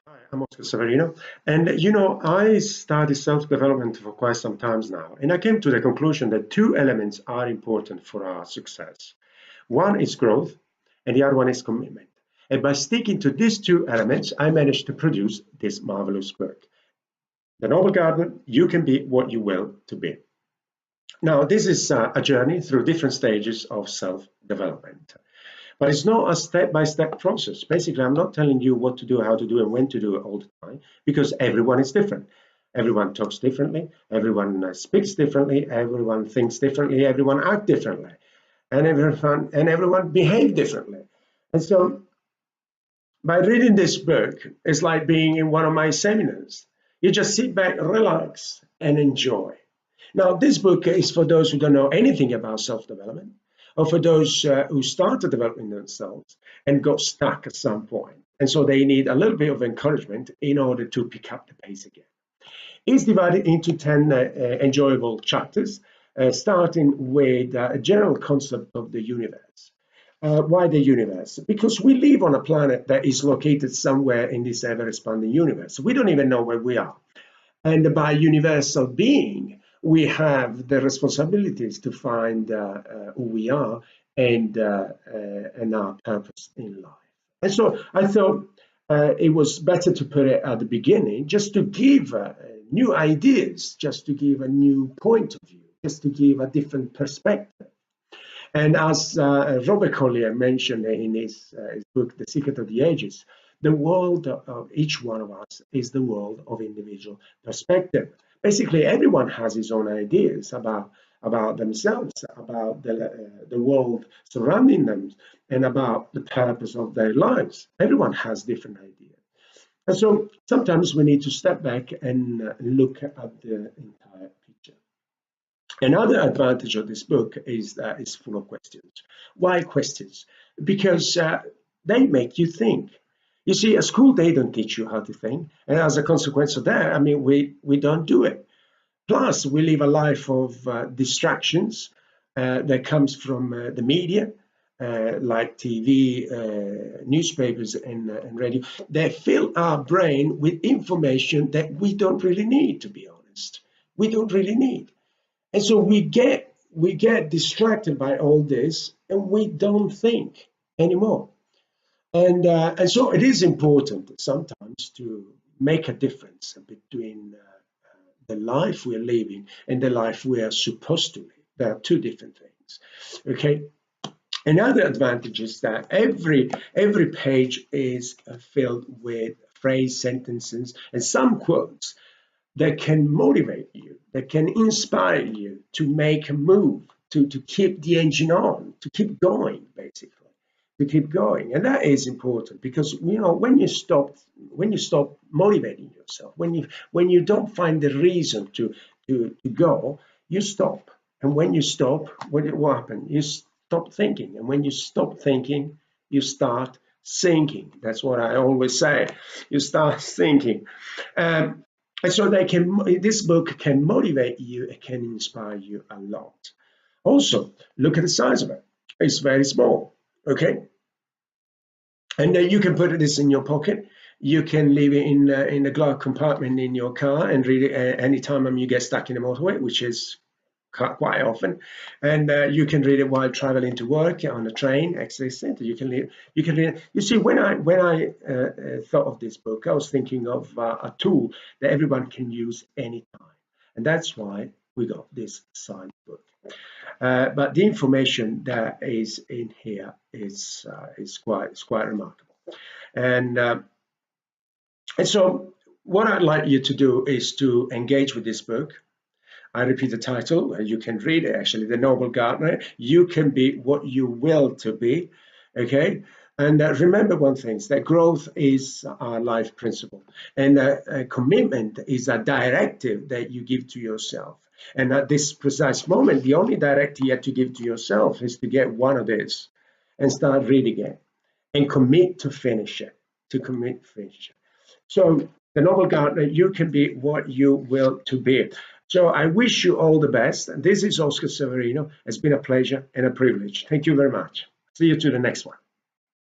Hi, I'm Oscar Savarino, and you know, I study self-development for quite some time now, and I came to the conclusion that two elements are important for our success. One is growth, and the other one is commitment. And by sticking to these two elements, I managed to produce this marvelous book. The Noble Gardener, you can be what you will to be. Now, this is a journey through different stages of self-development. But it's not a step-by-step process. Basically, I'm not telling you what to do, how to do, and when to do it all the time, because everyone is different. Everyone talks differently, everyone speaks differently, everyone thinks differently, everyone acts differently, and everyone behave differently. And so, by reading this book, it's like being in one of my seminars. You just sit back, relax, and enjoy. Now, this book is for those who don't know anything about self-development, or for those who started developing themselves and got stuck at some point. And so they need a little bit of encouragement in order to pick up the pace again. It's divided into 10 enjoyable chapters, starting with a general concept of the universe. Why the universe? Because we live on a planet that is located somewhere in this ever-expanding universe. We don't even know where we are. And by universal being, we have the responsibilities to find who we are and our purpose in life. And so I thought it was better to put it at the beginning, just to give new ideas, just to give a new point of view, just to give a different perspective. And as Robert Collier mentioned in his book, The Secret of the Ages, the world of each one of us is the world of individual perspective. Basically, everyone has his own ideas about themselves, about the world surrounding them, and about the purpose of their lives. Everyone has different ideas. And so sometimes we need to step back and look at the entire picture. Another advantage of this book is that it's full of questions. Why questions? Because they make you think. You see, at school, they don't teach you how to think. And as a consequence of that, I mean, we don't do it. Plus, we live a life of distractions that comes from the media, like TV, newspapers, and radio. They fill our brain with information that we don't really need, to be honest. We don't really need. And so we get distracted by all this, and we don't think anymore. And so it is important sometimes to make a difference between the life we're living and the life we are supposed to live. There are two different things. Okay. Another advantage is that every page is filled with phrase, sentences, and some quotes that can motivate you, that can inspire you to make a move, to keep the engine on, to keep going, basically. To keep going. And that is important because, you know, when you stop motivating yourself, when you don't find the reason to go, you stop. And when you stop, what happens? You stop thinking. And when you stop thinking, you start sinking. That's what I always say. You start thinking. And so this book can motivate you, it can inspire you a lot. Also, look at the size of it. It's very small. Okay, and you can put this in your pocket. You can leave it in the glove compartment in your car and read it anytime you get stuck in the motorway, which is quite often. And you can read it while traveling to work on the train, exercise center. You can read it. You see, when I thought of this book, I was thinking of a tool that everyone can use anytime, and that's why we got this science book. But the information that is in here is quite remarkable, and so what I'd like you to do is to engage with this book. I repeat the title. You can read it. Actually, The Noble Gardener. You can be what you will to be. Okay. And remember one thing, is that growth is our life principle, and a commitment is a directive that you give to yourself. And at this precise moment, the only directive you have to give to yourself is to get one of this and start reading it and commit to finish it, So the Noble Gardener, you can be what you will to be. So I wish you all the best. This is Oscar Savarino. It's been a pleasure and a privilege. Thank you very much. See you to the next one.